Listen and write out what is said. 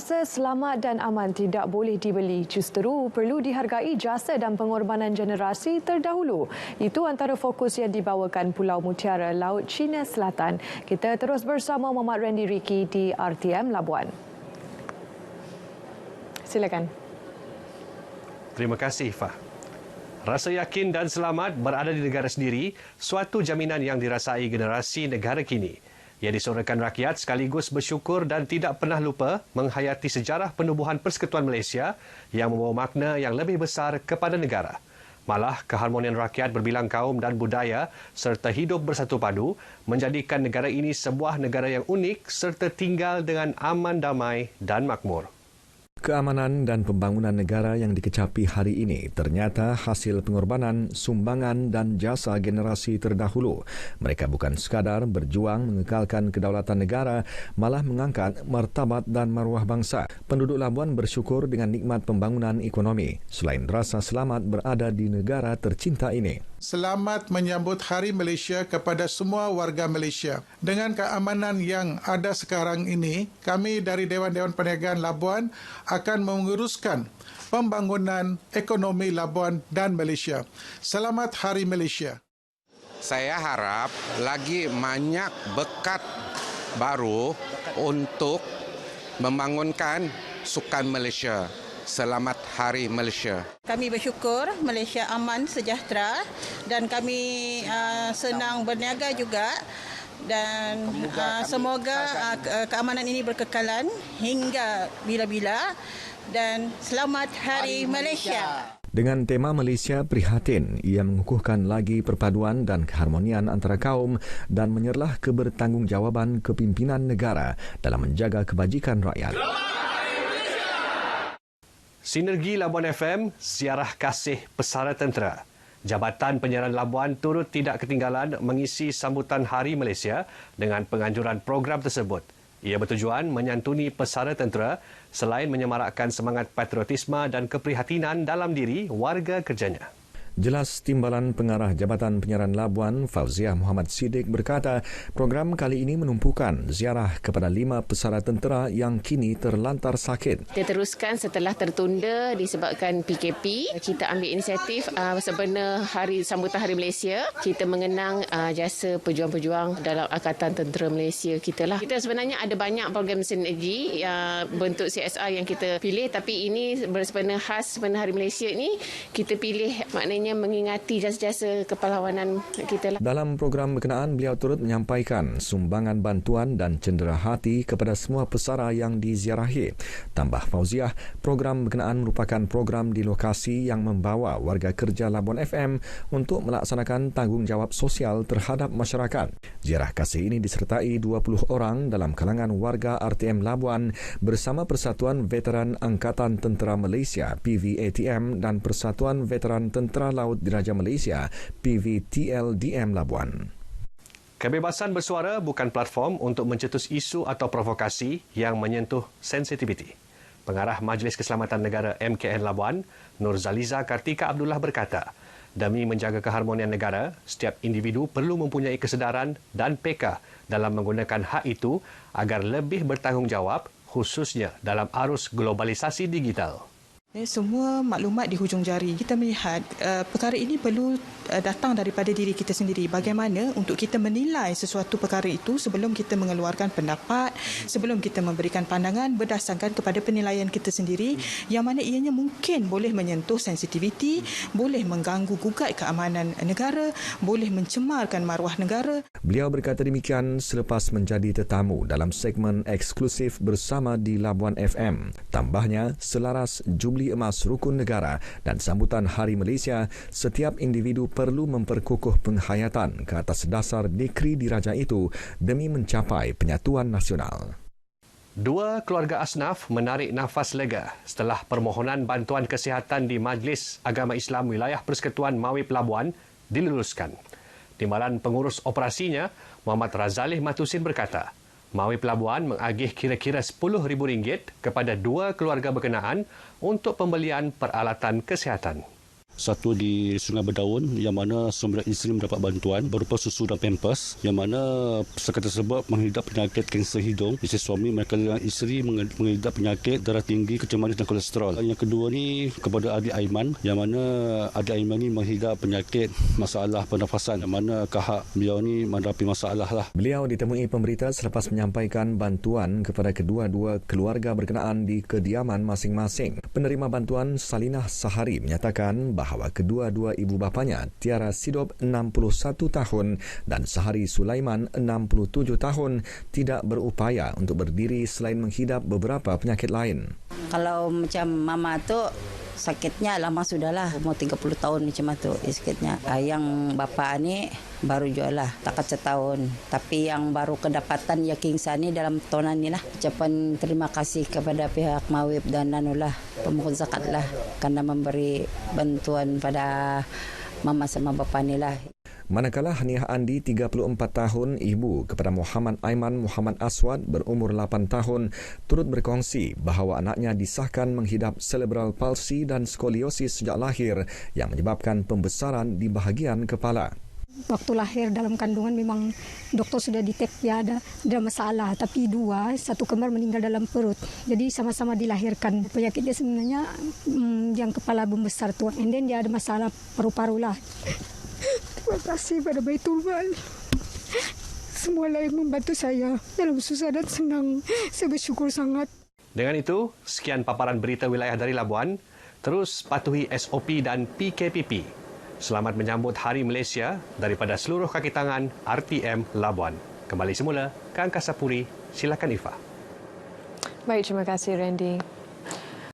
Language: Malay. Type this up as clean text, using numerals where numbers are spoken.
Rasa selamat dan aman tidak boleh dibeli. Justeru perlu dihargai jasa dan pengorbanan generasi terdahulu. Itu antara fokus yang dibawakan Pulau Mutiara, Laut Cina Selatan. Kita terus bersama Muhammad Randy Riki di RTM Labuan. Silakan. Terima kasih, Fah. Rasa yakin dan selamat berada di negara sendiri, suatu jaminan yang dirasai generasi negara kini. Ia disorakan rakyat sekaligus bersyukur dan tidak pernah lupa menghayati sejarah penubuhan Persekutuan Malaysia yang membawa makna yang lebih besar kepada negara. Malah, keharmonian rakyat berbilang kaum dan budaya serta hidup bersatu padu menjadikan negara ini sebuah negara yang unik serta tinggal dengan aman, damai dan makmur. Keamanan dan pembangunan negara yang dikecapi hari ini ternyata hasil pengorbanan, sumbangan dan jasa generasi terdahulu. Mereka bukan sekadar berjuang mengekalkan kedaulatan negara, malah mengangkat martabat dan maruah bangsa. Penduduk Labuan bersyukur dengan nikmat pembangunan ekonomi, selain rasa selamat berada di negara tercinta ini. Selamat menyambut Hari Malaysia kepada semua warga Malaysia. Dengan keamanan yang ada sekarang ini, kami dari Dewan-Dewan Perniagaan Labuan akan menguruskan pembangunan ekonomi Labuan dan Malaysia. Selamat Hari Malaysia. Saya harap lagi banyak berkat baru untuk membangunkan sukan Malaysia. Selamat Hari Malaysia. Kami bersyukur Malaysia aman, sejahtera dan kami senang berniaga juga dan semoga keamanan ini berkekalan hingga bila-bila dan selamat Hari Malaysia. Dengan tema Malaysia Prihatin, ia mengukuhkan lagi perpaduan dan keharmonian antara kaum dan menyerlah kebertanggungjawab kepimpinan negara dalam menjaga kebajikan rakyat. Sinergi Labuan FM, ziarah kasih pesara tentera. Jabatan Penyiaran Labuan turut tidak ketinggalan mengisi sambutan Hari Malaysia dengan penganjuran program tersebut. Ia bertujuan menyantuni pesara tentera selain menyemarakkan semangat patriotisme dan keprihatinan dalam diri warga kerjanya. Jelas Timbalan Pengarah Jabatan Penyiaran Labuan, Fauziah Muhammad Siddiq berkata, program kali ini menumpukan ziarah kepada 5 pesara tentera yang kini terlantar sakit. Kita teruskan setelah tertunda disebabkan PKP. Kita ambil inisiatif sebenar sambutan Hari Malaysia. Kita mengenang jasa pejuang-pejuang dalam Angkatan Tentera Malaysia kita lah. Kita sebenarnya ada banyak program sinergi bentuk CSR yang kita pilih, tapi ini bersebenar khas sebenar Hari Malaysia ini kita pilih maknanya mengingati jasa-jasa kepahlawanan kita lah. Dalam program berkenaan, beliau turut menyampaikan sumbangan bantuan dan cendera hati kepada semua pesara yang diziarahi. Tambah Fauziah, program berkenaan merupakan program di lokasi yang membawa warga kerja Labuan FM untuk melaksanakan tanggungjawab sosial terhadap masyarakat. Ziarah kasih ini disertai 20 orang dalam kalangan warga RTM Labuan bersama Persatuan Veteran Angkatan Tentera Malaysia PVATM dan Persatuan Veteran Tentera Laut Diraja Malaysia PVTLDM Labuan. Kebebasan bersuara bukan platform untuk mencetus isu atau provokasi yang menyentuh sensitiviti. Pengarah Majlis Keselamatan Negara MKN Labuan, Nur Zaliza Kartika Abdullah berkata, demi menjaga keharmonian negara, setiap individu perlu mempunyai kesedaran dan peka dalam menggunakan hak itu agar lebih bertanggungjawab, khususnya dalam arus globalisasi digital. Semua maklumat di hujung jari. Kita melihat perkara ini perlu datang daripada diri kita sendiri. Bagaimana untuk kita menilai sesuatu perkara itu sebelum kita mengeluarkan pendapat, sebelum kita memberikan pandangan berdasarkan kepada penilaian kita sendiri yang mana ianya mungkin boleh menyentuh sensitiviti, boleh mengganggu gugat keamanan negara, boleh mencemarkan maruah negara. Beliau berkata demikian selepas menjadi tetamu dalam segmen eksklusif bersama di Labuan FM. Tambahnya, selaras Jubli Emas Rukun Negara dan sambutan Hari Malaysia, setiap individu perlu memperkukuh penghayatan ke atas dasar dekri diraja itu demi mencapai penyatuan nasional. 2 keluarga asnaf menarik nafas lega setelah permohonan bantuan kesihatan di Majlis Agama Islam Wilayah Persekutuan Mawib Labuan diluluskan. Timbalan pengurus operasinya, Muhammad Razalih Matusin berkata, Mawib Labuan mengagih kira-kira RM10,000 kepada 2 keluarga berkenaan untuk pembelian peralatan kesihatan. Satu di Sungai Berdaun yang mana 9 isteri mendapat bantuan berupa susu dan pampers, yang mana peserta tersebut mengidap penyakit kanser hidung. Isteri suami manakala isteri mengidap penyakit darah tinggi, kecil manis dan kolesterol. Yang kedua ni kepada adik Aiman, yang mana adik Aiman ni mengidap penyakit masalah pernafasan, yang mana kahak beliau ni menghadapi masalah lah. Beliau ditemui pemberita selepas menyampaikan bantuan kepada kedua-dua keluarga berkenaan di kediaman masing-masing. Penerima bantuan Salinah Sahari menyatakan bahawa kedua-dua ibu bapanya, Tiara Sidop 61 tahun dan Sahari Sulaiman 67 tahun, tidak berupaya untuk berdiri selain menghidap beberapa penyakit lain. Kalau macam mama tu sakitnya lama sudahlah, umur 30 tahun macam tu sakitnya. Yang bapa ni baru jual lah, takat setahun. Tapi yang baru kedapatan ya Kingsa ni dalam tahunan ni lah. Ucapan terima kasih kepada pihak Mawib dan Nanulah, pemungut zakat lah, kerana memberi bantuan pada mama sama bapa ni lah. Manakala Haniah Andi, 34 tahun, ibu kepada Muhammad Aiman Muhammad Aswad berumur 8 tahun, turut berkongsi bahawa anaknya disahkan menghidap cerebral palsy dan skoliosis sejak lahir yang menyebabkan pembesaran di bahagian kepala. Waktu lahir dalam kandungan memang doktor sudah detek ya ada masalah, tapi satu kembar meninggal dalam perut. Jadi sama-sama dilahirkan. Penyakit dia sebenarnya yang kepala membesar tu. And then dia ada masalah paru-paru lah. Terima kasih pada Baitul Mal. Semualah yang membantu saya dalam susah dan senang. Saya bersyukur sangat. Dengan itu, sekian paparan berita wilayah dari Labuan. Terus patuhi SOP dan PKPP. Selamat menyambut Hari Malaysia daripada seluruh kaki tangan RTM Labuan. Kembali semula ke Angkasa Puri. Silakan Ifah. Baik, terima kasih Randy.